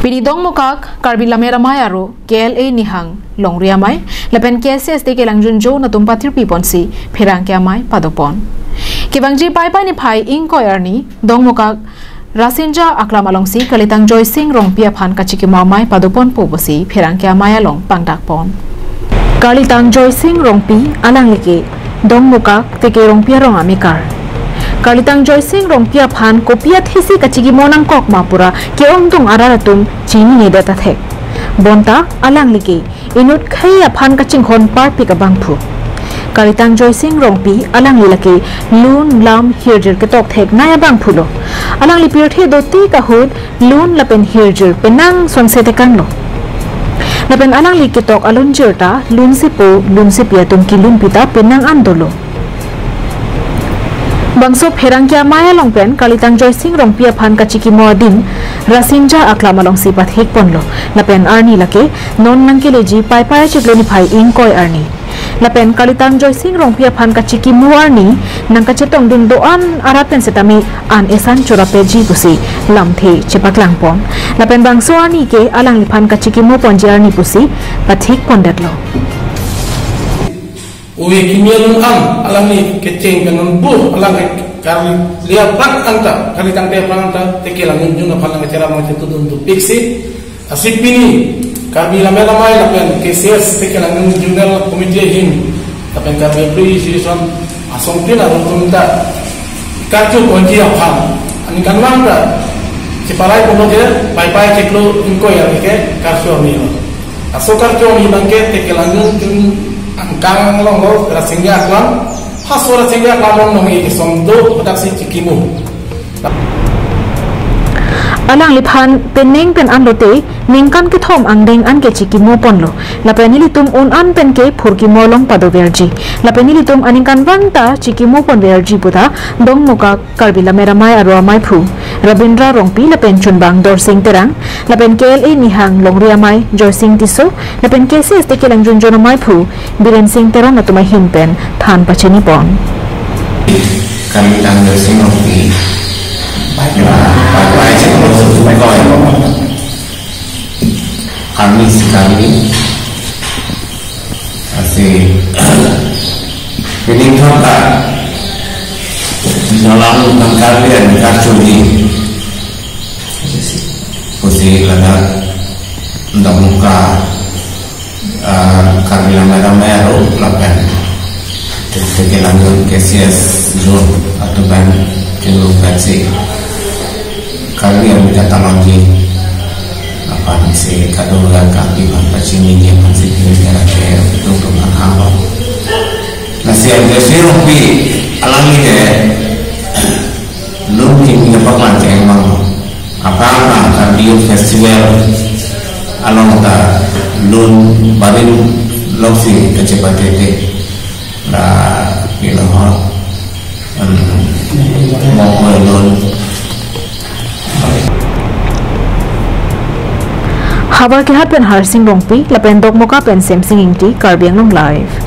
Pinidong mukak karbi lamera mayaro KLA nihang longria mai lepen KSS de kelang junjo na tumpatir piponsi phirang kya mai padopon kibangji pai pai ni phai ingko yarni dong mukak Rasinja aklam alongsi kalitang Joy Singh rongpia phan kachiki mamai padopon pobosi phirang kya mai along pangdakpon kalitang Joy Singh rongpi alang leke dong mukak teke rongpia rong amikar Kalitang Joy Singh rongpia phan kopia thisi kachigi monang kok mapura keong tung araratum chini ne data thek bonta alang liki inut khaya phan kaching hon par pika bangphu Kalitang Joy Singh rongpi alang lilaki lun lam hirjir ketok thek naya bangphulo alang lipir the doti kahut lun lapen hirjir penang sonsete kanlo lapen alang liketok alun jirta lun sipia tumki lun pita penang andolo Bangso Pherangkya Maya Longpen Kalitang Joy Singh rongpia phan kachiki moadin Rasinja aklama long sipat hik ponlo lapen arni lake non nangkeleji pai pai chikloni phai ingkoi arni lapen Kalitang Joy Singh rongpia phan kachiki muarni nangkachetong dun doan arapen setami an esan chorapeji pusi lamthe chepaklangpon lapen bangso arni ke alang liphan kachiki mo ponjarni pusi pathik pondetlo Uwe kimialun alang ni keceng kanon bu alang kali lihat pak anta kali tangte anta tekelang junjung apalang cara macam tu untuk piksi asip ini kami lama mai lapen KSS tekelang junjung komite him tapi kami beri sison asong tina untuk minta kartu kunci apa ani kan mangga sepalai pomoje pai pai ceklo ingko ya ke kartu ni asok kartu ni bangke tekelang junjung angkang longo rasingnya aklam hasora singnya aklam nongi kisomdo produksi cikimu alang liphan peneng pen anlote ningkan ke thom angdeng an ke cikimu ponlo lapeni litum un an pen ke phurki molong padoverji lapeni litum aningkan bangta cikimu pon verji buda dong muka karbila meramai arwa mai phu Rabindra rongpi lapen chunbang dor sing terang lapen KLA nihang longria mai Joy Singh tiso lapen KSS tekelang junjono mai phu Biren Singh terang natumai himpen than pacheni pon kami tang Joy Singh rongpi pai ceklo koi kami sekali asih ini kata dalam kalian karcuni posisi lada untuk muka kalian merah lapan tekelang KSS zone atau ban cenderung versi kalian minta lagi apa misi kadang kaki bangsa sini dia masih negara kaya untuk menghamba nasi ada sirupi alami deh belum punya pengajar emang apa kardio festival along ta lun barin loksi kecepat itu lah bilang mau lun Habar ke hapen Harsing rongpi lapen dok muka pen Samsung ingti karbiang long live